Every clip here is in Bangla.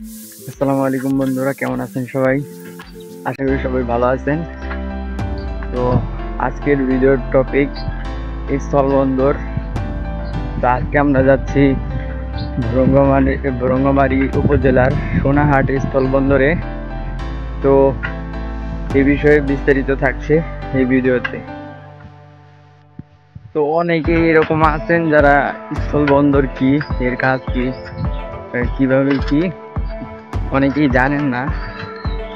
আসসালামু আলাইকুম বন্ধুরা, কেমন আছেন সবাই? আশা করি সবাই ভালো আছেন। তো আজকের ভিডিওর টপিক স্থলবন্দর। তো আজকে আমরা যাচ্ছি ভ্রঙ্গমারী উপজেলার সোনাহাট স্থলবন্দরে। তো এই বিষয়ে বিস্তারিত থাকছে এই ভিডিওতে। তো অনেকেই এরকম আছেন যারা স্থলবন্দর কি, এর কাজ কি, কিভাবে কি অনেকেই জানেন না।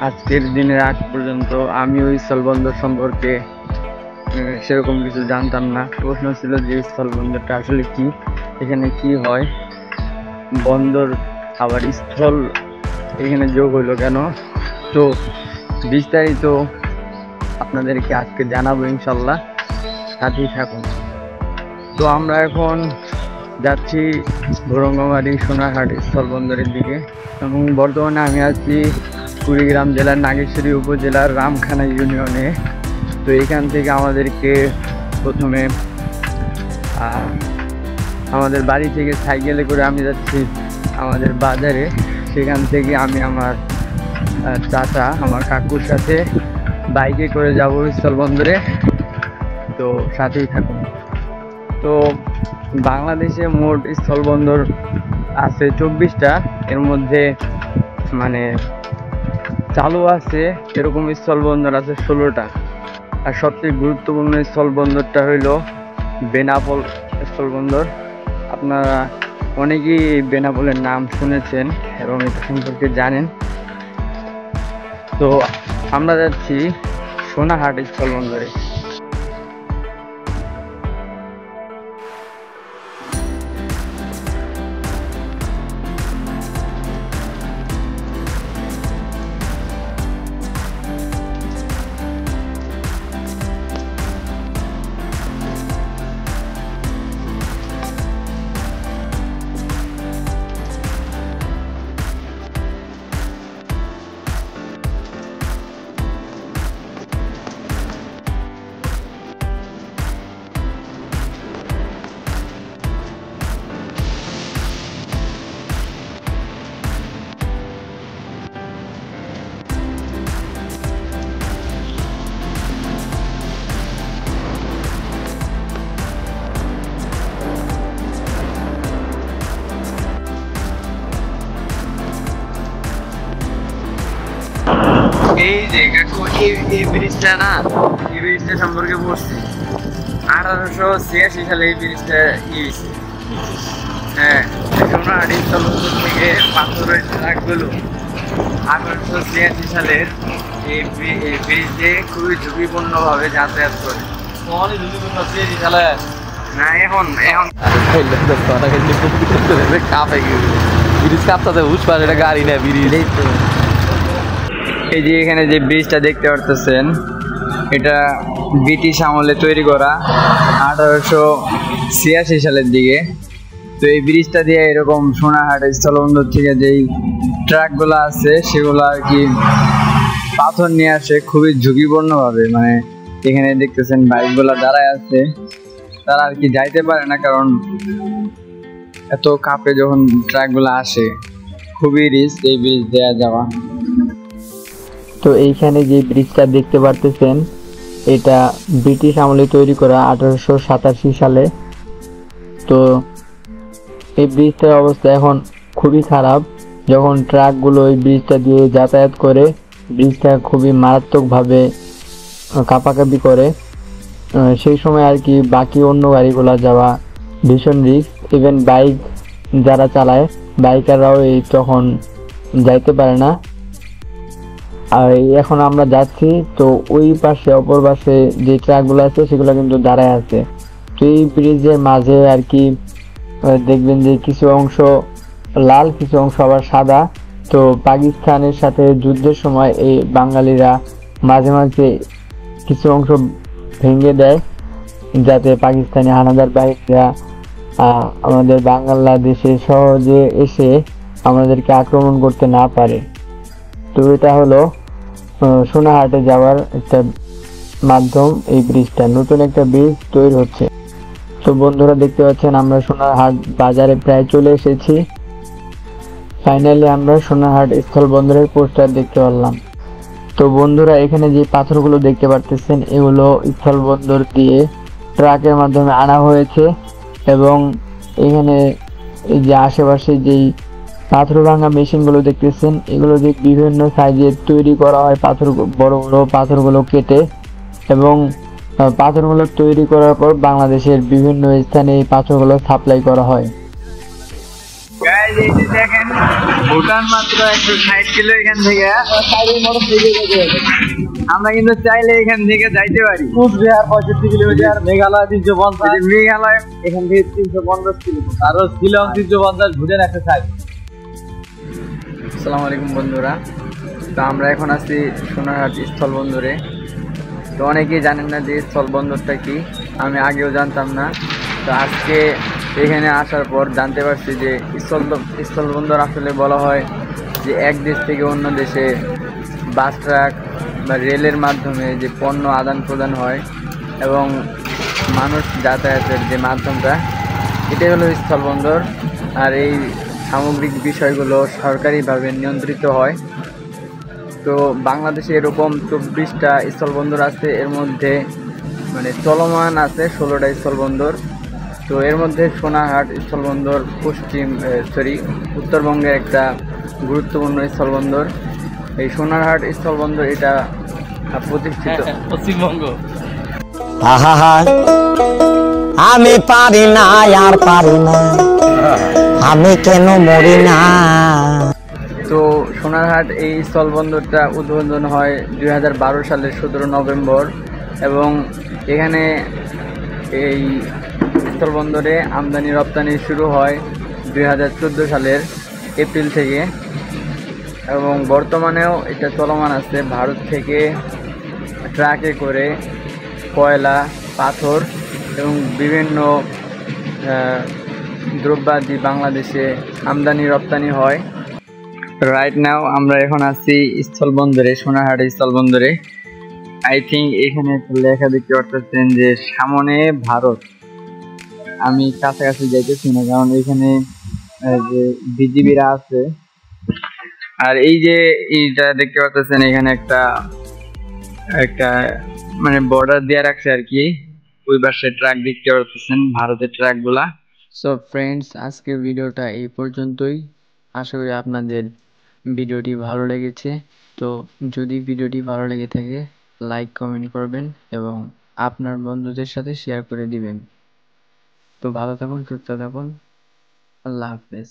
আজকের দিনের আগ পর্যন্ত আমিও স্থলবন্দর সম্পর্কে সেরকম কিছু জানতাম না। প্রশ্ন ছিল যে স্থলবন্দরটা আসলে কি, এখানে কি হয়, বন্দর আবার স্থল এখানে যোগ হলো কেন। তো বিস্তারিত আপনাদেরকে আজকে জানাবো ইনশাল্লাহ, সাথেই থাকুন। তো আমরা এখন যাচ্ছি ভ্রঙ্গমারী সোনারহাট স্থলবন্দরের দিকে, এবং বর্তমানে আমি আছি কুড়িগ্রাম জেলার নাগেশ্বরী উপজেলার রামখানা ইউনিয়নে। তো এখান থেকে আমাদেরকে প্রথমে আমাদের বাড়ি থেকে সাইকেলে করে আমি যাচ্ছি আমাদের বাজারে। সেখান থেকে আমি আমার চাচা, আমার কাকুর সাথে বাইকে করে যাব স্থলবন্দরে। তো সাথেই থাকুন। তো বাংলাদেশে মোট স্থলবন্দর আছে 24টা, এর মধ্যে মানে চালু আছে এরকম স্থলবন্দর আছে 16টা। আর সবচেয়ে গুরুত্বপূর্ণ স্থলবন্দরটা হইল বেনাপোল স্থলবন্দর। আপনারা অনেকেই বেনাপোলের নাম শুনেছেন এবং এটা সম্পর্কে জানেন। তো আমরা যাচ্ছি সোনাহাট স্থলবন্দরে। এই যে এই ব্রিজটা না, এই ব্রিজটা সম্পর্কে বলছি 1886 সালে এই ব্রিজটা হয়েছে। হ্যাঁ, সোনাহাট স্থলবন্দর থেকে পাথরের ট্রাকগুলো 1886 সালের এই ব্রিজে খুবই ঝুঁকিপূর্ণভাবে যাতায়াত করে। না এখন গাড়ি না ব্রিজ। এই যে এখানে যে ব্রিজটা দেখতে পারতেছেন, এটা ব্রিটিশ আমলে তৈরি করা 1886 সালের দিকে। তো এই ব্রিজটা দিয়ে এরকম সোনারহাট স্থলবন্দর থেকে যেই ট্রাকগুলো আছে সেগুলো আর কি পাথর নিয়ে আসে খুবই ঝুঁকিপূর্ণভাবে। মানে এখানে দেখতেছেন বাইকগুলো দাঁড়ায় আছে, তারা আর কি যাইতে পারে না, কারণ এত কাপে যখন ট্রাকগুলো আসে খুবই রিস্ক এই ব্রিজ দেওয়া যাওয়া। তো এইখানে যে ব্রিজটা দেখতে পারতেছেন, এটা ব্রিটিশ আমলে তৈরি করা 1887 সালে। তো এই ব্রিজটার অবস্থা এখন খুবই খারাপ। যখন ট্রাকগুলো এই ব্রিজটা দিয়ে যাতায়াত করে, ব্রিজটা খুবই মারাত্মকভাবে কাঁপাকাঁপি করে। সেই সময় আর কি বাকি অন্য গাড়িগুলো যাওয়া ভীষণ রিস্ক। ইভেন বাইক যারা চালায়, বাইকাররাও এই তখন যাইতে পারে না। আর এখন আমরা যাচ্ছি, তো ওই পাশে অপর পাশে যে ট্রাকগুলো আছে সেগুলো কিন্তু দাঁড়ায় আছে। তো এই ব্রিজের মাঝে আর কি দেখবেন যে কিছু অংশ লাল, কিছু অংশ আবার সাদা। তো পাকিস্তানের সাথে যুদ্ধের সময় এই বাঙালিরা মাঝে মাঝে কিছু অংশ ভেঙে দেয়, যাতে পাকিস্তানি হানাদার বাহিনীরা আমাদের বাংলাদেশে সহজে এসে আমাদেরকে আক্রমণ করতে না পারে। তো এটা হলো সোনারহাটে যাওয়ার একটা মাধ্যম। এই ব্রিজটা নতুন একটা ব্রিজ তৈরি হচ্ছে। তো বন্ধুরা দেখতে পাচ্ছেন আমরা সোনারহাট বাজারে প্রায় চলে এসেছি। ফাইনালি আমরা সোনারহাট স্থলবন্দরের পোস্টার দেখতে পারলাম। তো বন্ধুরা, এখানে যে পাথরগুলো দেখতে পারতেছেন এগুলো স্থলবন্দর দিয়ে ট্রাকের মাধ্যমে আনা হয়েছে, এবং এখানে এই যে আশেপাশে যেই পাথর ভাঙা মেশিনগুলো দেখতেছেন এগুলো দিয়ে বিভিন্ন সাইজের তৈরি করা হয় পাথর, বড় বড় পাথরগুলো কেটে, এবং পাথরগুলো তৈরি করার পর বাংলাদেশের বিভিন্ন স্থানে এই পাথরগুলো সাপ্লাই করা হয়। গাইস এই যে দেখেন ভুটান মাত্র 160 কিলো এখান থেকে, আমরা কিন্তু চাইলে এখান থেকে যাইতে পারি। কুচবিহার 65 কিলোমিটার, মেঘালয় 350, মেঘালয় এখান থেকে 350 কিলোমিটার, আরো শিলং 350, ভুটান 160। আসসালামু আলাইকুম বন্ধুরা, তো আমরা এখন আছি সোনারহাট স্থলবন্দরে। তো অনেকেই জানেন না যে স্থলবন্দরটা কি, আমি আগেও জানতাম না। তো আজকে এখানে আসার পর জানতে পারছি যে স্থলবন্দর আসলে বলা হয় যে এক দেশ থেকে অন্য দেশে বাস, ট্রাক বা রেলের মাধ্যমে যে পণ্য আদান প্রদান হয় এবং মানুষ যাতায়াতের যে মাধ্যমটা, এটাই হলো স্থলবন্দর। আর এই সামগ্রিক বিষয়গুলো সরকারিভাবে নিয়ন্ত্রিত হয়। তো বাংলাদেশে এরকম 24টা স্থলবন্দর আছে, এর মধ্যে মানে চলমান আছে 16টা স্থলবন্দর। তো এর মধ্যে সোনারহাট স্থলবন্দর উত্তরবঙ্গের একটা গুরুত্বপূর্ণ স্থলবন্দর। এই সোনারহাট স্থলবন্দর এটা প্রতিষ্ঠিত পশ্চিমবঙ্গ। আহা, আমি পারি না আর পারি না, আমি কেন মরি না। তো সোনারহাট এই স্থলবন্দরটা উদ্বোধন হয় 2012 সালের 17 নভেম্বর, এবং এখানে এই স্থলবন্দরে আমদানি রপ্তানি শুরু হয় 2014 সালের এপ্রিল থেকে, এবং বর্তমানেও এটা চলমান আছে। ভারত থেকে ট্রাকে করে কয়লা, পাথর এবং বিভিন্ন দ্রব্যাদি বাংলাদেশে আমদানি রপ্তানি হয়। রাইট নাও আমরা এখন আছি স্থলবন্দরে, সোনারহাট স্থলবন্দরে। আই থিঙ্ক এখানে একটা লেখা দেখতে পাচ্ছেন যে সামনে ভারত। আমি কাছাকাছি যাইতেছি না, কারণ এখানে যে বিজিবিরা আছে। আর এই যে এইটা দেখতে পাচ্ছেন এখানে একটা একটা মানে বর্ডার দিয়ে রাখছে আর কি, ওই পাশে ট্রাক দেখতে পাচ্ছেন, ভারতের ট্রাক গুলা। সো ফ্রেন্ডস, আজকের ভিডিওটা এই পর্যন্তই। আশা করি আপনাদের ভিডিওটি ভালো লেগেছে। তো যদি ভিডিওটি ভালো লেগে থাকে লাইক কমেন্ট করবেন এবং আপনার বন্ধুদের সাথে শেয়ার করে দিবেন। তো ভালো থাকুন, সুস্থ থাকুন, আল্লাহ হাফেজ।